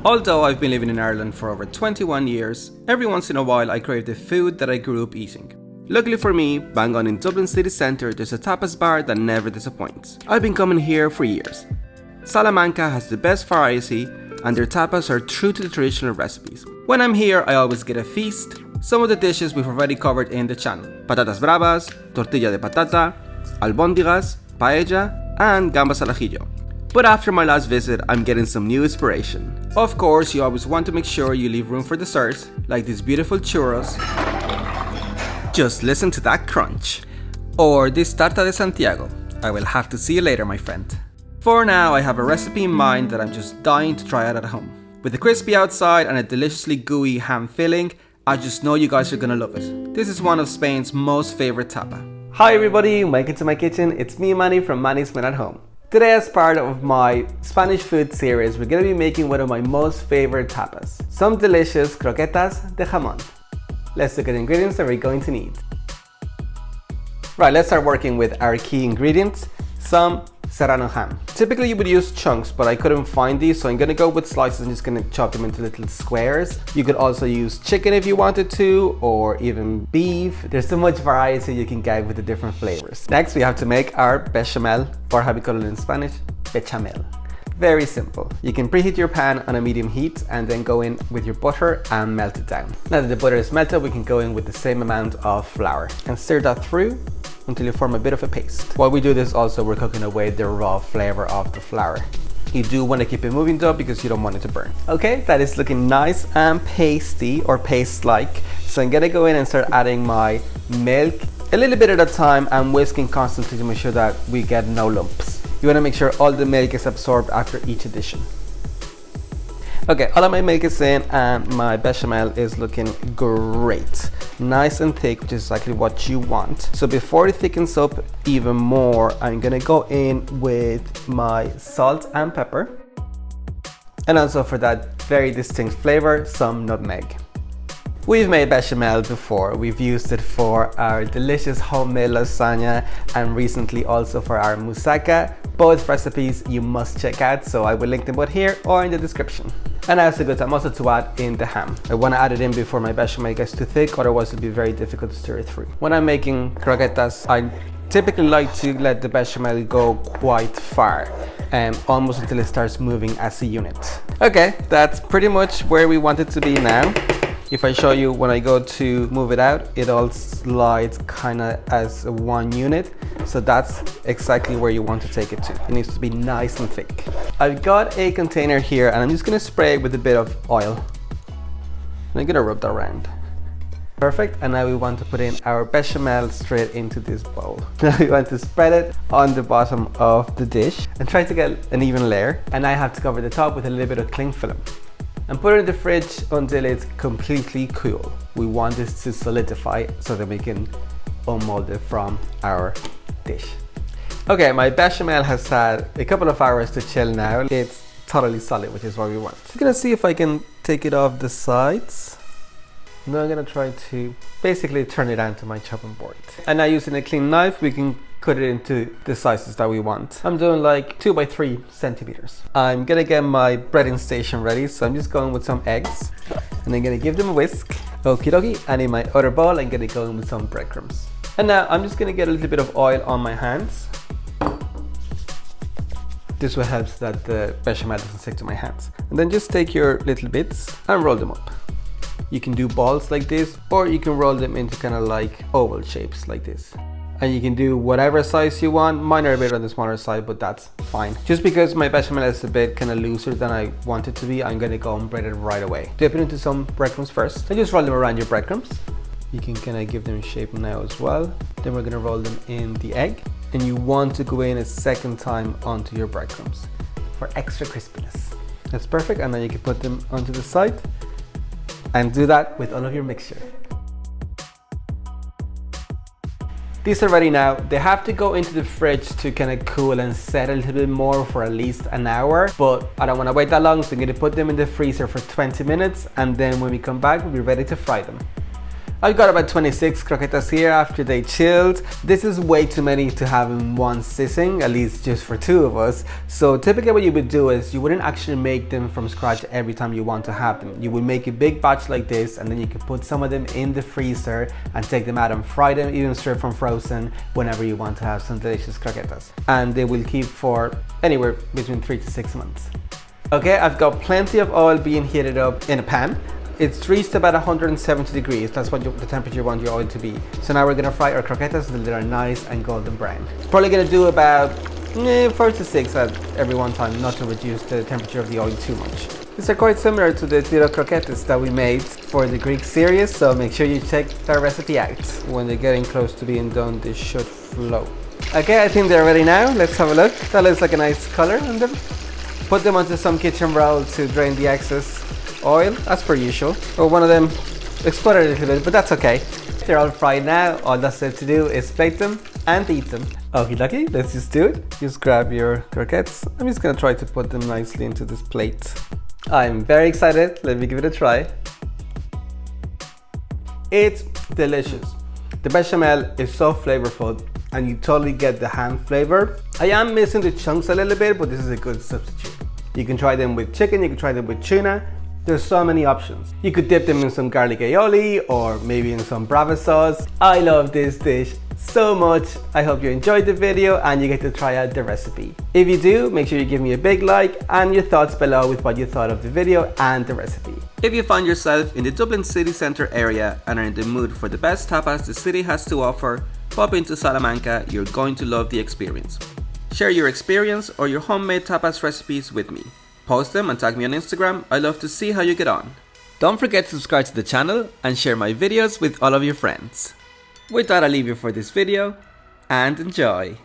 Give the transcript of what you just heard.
Although I've been living in Ireland for over 21 years, every once in a while I crave the food that I grew up eating. Luckily for me, bang on in Dublin city centre, there's a tapas bar that never disappoints. I've been coming here for years. Salamanca has the best variety and their tapas are true to the traditional recipes. When I'm here, I always get a feast. Some of the dishes we've already covered in the channel. Patatas bravas, tortilla de patata, albóndigas, paella, and gambas al ajillo. But after my last visit, I'm getting some new inspiration. Of course, you always want to make sure you leave room for dessert, like these beautiful churros. Just listen to that crunch. Or this tarta de Santiago. I will have to see you later, my friend. For now, I have a recipe in mind that I'm just dying to try out at home. With the crispy outside and a deliciously gooey ham filling, I just know you guys are gonna love it. This is one of Spain's most favorite tapa. Hi everybody, welcome to my kitchen. It's me, Manny from Manny's Men at Home. Today, as part of my Spanish food series, we're going to be making one of my most favorite tapas, some delicious croquetas de jamón. Let's look at the ingredients that we're going to need. Right, let's start working with our key ingredients, some Serrano ham. Typically you would use chunks, but I couldn't find these, so I'm going to go with slices and just going to chop them into little squares. You could also use chicken if you wanted to, or even beef. There's so much variety you can get with the different flavors. Next, we have to make our bechamel, or how we call it in Spanish, bechamel. Very simple. You can preheat your pan on a medium heat and then go in with your butter and melt it down. Now that the butter is melted, we can go in with the same amount of flour and stir that through until you form a bit of a paste. While we do this also, we're cooking away the raw flavor of the flour. You do want to keep it moving though, because you don't want it to burn. Okay, that is looking nice and pasty or paste-like. So I'm gonna go in and start adding my milk a little bit at a time and whisking constantly to make sure that we get no lumps. You want to make sure all the milk is absorbed after each addition. Okay, all of my milk is in and my bechamel is looking great. Nice and thick, which is exactly what you want. So before it thickens up even more, I'm gonna go in with my salt and pepper. And also for that very distinct flavor, some nutmeg. We've made bechamel before. We've used it for our delicious homemade lasagna and recently also for our moussaka. Both recipes you must check out, so I will link them both here or in the description. And now it's a good time also to add in the ham. I want to add it in before my bechamel gets too thick, otherwise it'll be very difficult to stir it through. When I'm making croquetas, I typically like to let the bechamel go quite far, almost until it starts moving as a unit. Okay, that's pretty much where we want it to be now. If I show you when I go to move it out, it all slides kind of as one unit. So that's exactly where you want to take it to. It needs to be nice and thick. I've got a container here and I'm just gonna spray it with a bit of oil. And I'm gonna rub that around. Perfect, and now we want to put in our bechamel straight into this bowl. Now we want to spread it on the bottom of the dish and try to get an even layer. And I have to cover the top with a little bit of cling film. And put it in the fridge until it's completely cool. We want this to solidify so that we can unmold it from our dish. Okay, my bechamel has had a couple of hours to chill now. It's totally solid, which is what we want. I'm gonna see if I can take it off the sides. Now I'm gonna try to basically turn it onto my chopping board. And now using a clean knife, we can cut it into the sizes that we want. I'm doing like 2 by 3 centimeters. I'm gonna get my breading station ready, so I'm just going with some eggs and I'm gonna give them a whisk. Okie dokie, and in my other bowl, I'm gonna go in with some breadcrumbs. And now I'm just gonna get a little bit of oil on my hands. This will help so that the bechamel doesn't stick to my hands. And then just take your little bits and roll them up. You can do balls like this, or you can roll them into kind of like oval shapes like this. And you can do whatever size you want. Mine are a bit on the smaller side, but that's fine. Just because my bechamel is a bit kind of looser than I want it to be, I'm gonna go and bread it right away. Dip it into some breadcrumbs first, and just roll them around your breadcrumbs. You can kind of give them shape now as well. Then we're gonna roll them in the egg. And you want to go in a second time onto your breadcrumbs for extra crispiness. That's perfect, and then you can put them onto the side and do that with all of your mixture. These are ready now. They have to go into the fridge to kind of cool and set a little bit more for at least an hour, but I don't want to wait that long, so I'm going to put them in the freezer for 20 minutes, and then when we come back, we'll be ready to fry them. I've got about 26 croquetas here after they chilled. This is way too many to have in one sitting, at least just for two of us. So typically what you would do is you wouldn't actually make them from scratch every time you want to have them. You would make a big batch like this, and then you could put some of them in the freezer and take them out and fry them, even straight from frozen, whenever you want to have some delicious croquetas. And they will keep for anywhere between 3 to 6 months. Okay, I've got plenty of oil being heated up in a pan. It's reached about 170 degrees. That's what the temperature you want your oil to be. So now we're gonna fry our croquetas until they're nice and golden brown. Probably gonna do about 4 to 6 at every one time, not to reduce the temperature of the oil too much. These are quite similar to the little croquetas that we made for the Greek series, so make sure you check that recipe out. When they're getting close to being done, they should flow. Okay, I think they're ready now. Let's have a look. That looks like a nice color on them. Put them onto some kitchen roll to drain the excess oil, as per usual. Well, one of them exploded a little bit, but that's okay. They're all fried now. All that's left to do is plate them and eat them. Okie dokie, let's just do it. Just grab your croquettes. I'm just gonna try to put them nicely into this plate. I'm very excited. Let me give it a try. It's delicious. The bechamel is so flavorful, and you totally get the ham flavor. I am missing the chunks a little bit, but this is a good substitute. You can try them with chicken, you can try them with tuna. There's so many options. You could dip them in some garlic aioli or maybe in some Brava sauce. I love this dish so much. I hope you enjoyed the video and you get to try out the recipe. If you do, make sure you give me a big like and your thoughts below with what you thought of the video and the recipe. If you find yourself in the Dublin city centre area and are in the mood for the best tapas the city has to offer, pop into Salamanca. You're going to love the experience. Share your experience or your homemade tapas recipes with me. Post them and tag me on Instagram. I love to see how you get on. Don't forget to subscribe to the channel and share my videos with all of your friends. With that, I leave you for this video and enjoy.